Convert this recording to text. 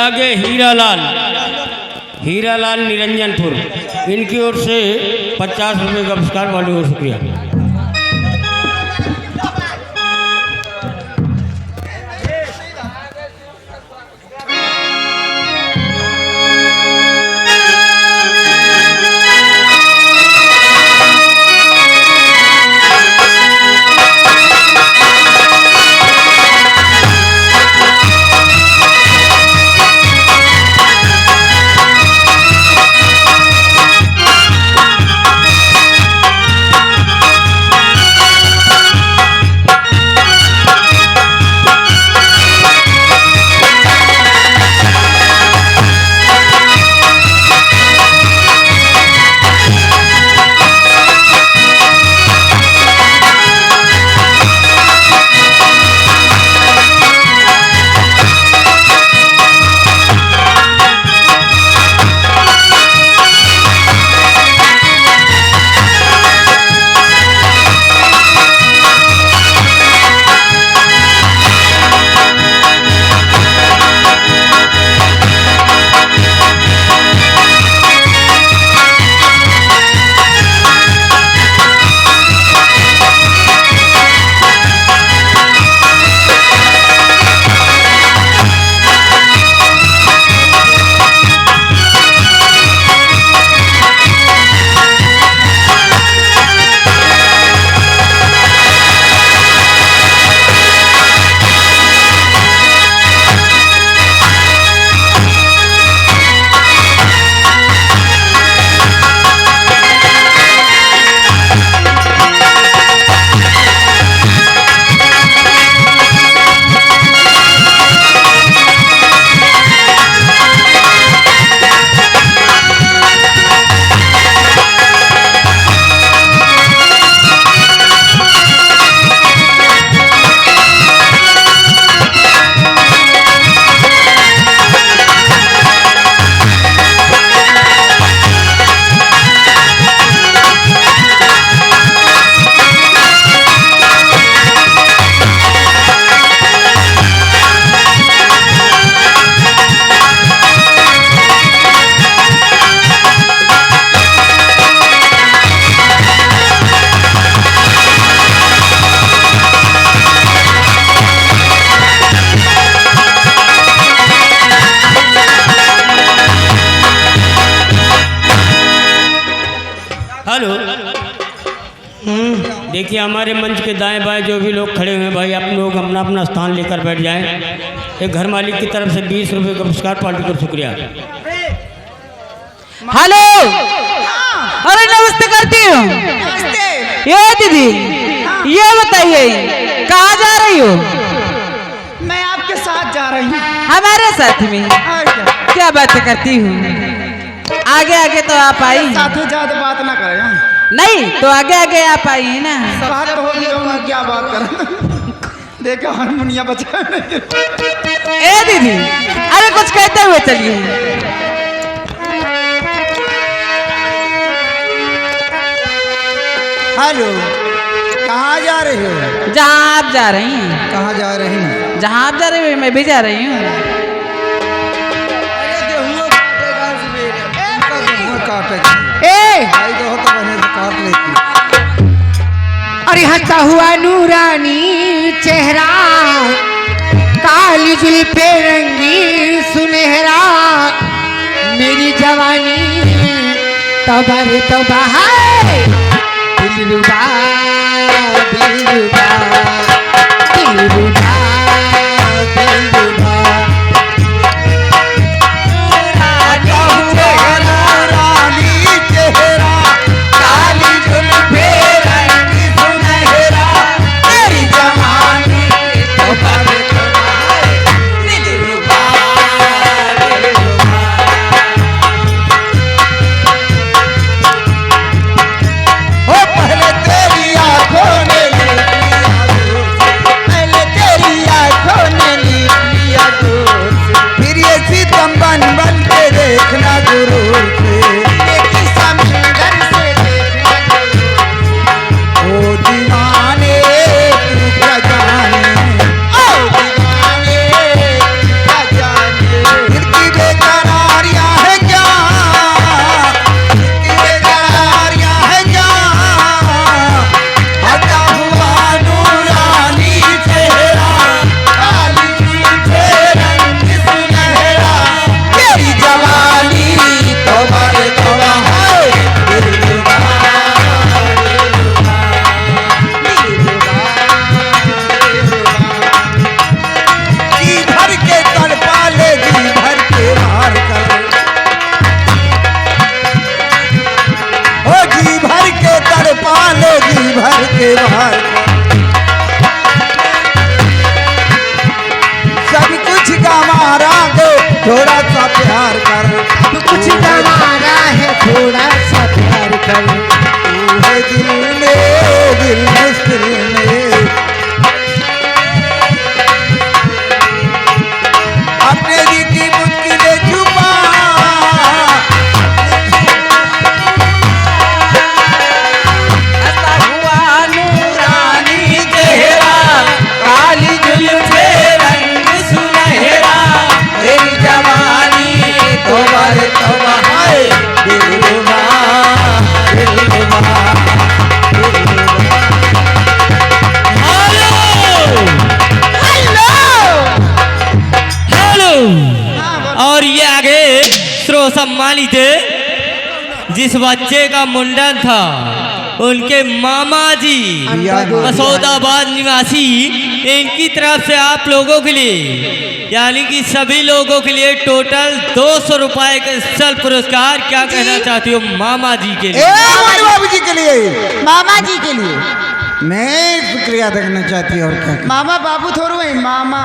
आगे हीरालाल निरंजनपुर, इनकी ओर से 50 रुपये का पुरस्कार। बहुत बहुत शुक्रिया। देखिए हमारे मंच के दाएं बाएं जो भी लोग खड़े हुए हैं भाई, आप लोग अपना अपना स्थान लेकर बैठ जाएं। एक घर मालिक की तरफ से 20 रुपये का पुरस्कार। पार्टी को शुक्रिया। हेलो, अरे नमस्ते करती हूँ। ये दीदी ये बताइए कहाँ जा रही हो? मैं आपके साथ जा रही हूँ। हमारे साथ में? क्या बात करती हूँ, आगे आगे तो आप आई। साथ ही ज्यादा बात ना करें। नहीं तो आगे आगे आप आई है ना। बात तो हो गई, क्या बात कर। देखो हारमोनिया बचा। ए दीदी अरे कुछ कहते हुए चलिए। हेलो, कहाँ जा रही हो? जहाँ आप जा रही हैं। कहाँ जा रही हैं? जहाँ आप जा रही हो मैं भी जा रही हूँ। अरे हंसता हुआ नूरानी चेहरा, काली जुल्फे रंगी सुनहरा, मेरी जवानी तौबा रे तौबा है। दिलरुबा दिलरुबा दिलरुबा दिलरुबा, के बाहर सब कुछ का मारा दो थोड़ा सा प्यार कर कुछ हमारा है थोड़ा सा प्यार कर तू है दिल मुश्किल में अपने दिल की मुश्किलें छुपा हुआ नूरानी चेहरा काली जुल्फे रंग सुनहरा मेरी जवानी तोबारे तोबा है दिलरुबा दिलरुबा हेलो और ये आगे श्रो सम्मानित जिस बच्चे का मुंडन था उनके मामा जी मसौदाबाद निवासी इनकी तरफ से आप लोगों के लिए यानी कि सभी लोगों के लिए टोटल 200 रुपए का स्थल पुरस्कार। क्या कहना चाहती हो मामा जी के लिए? बाबू जी के लिए मामा जी के लिए मैं शुक्रिया अदा करना चाहती हूँ और क्या मामा बाबू थोड़ू है मामा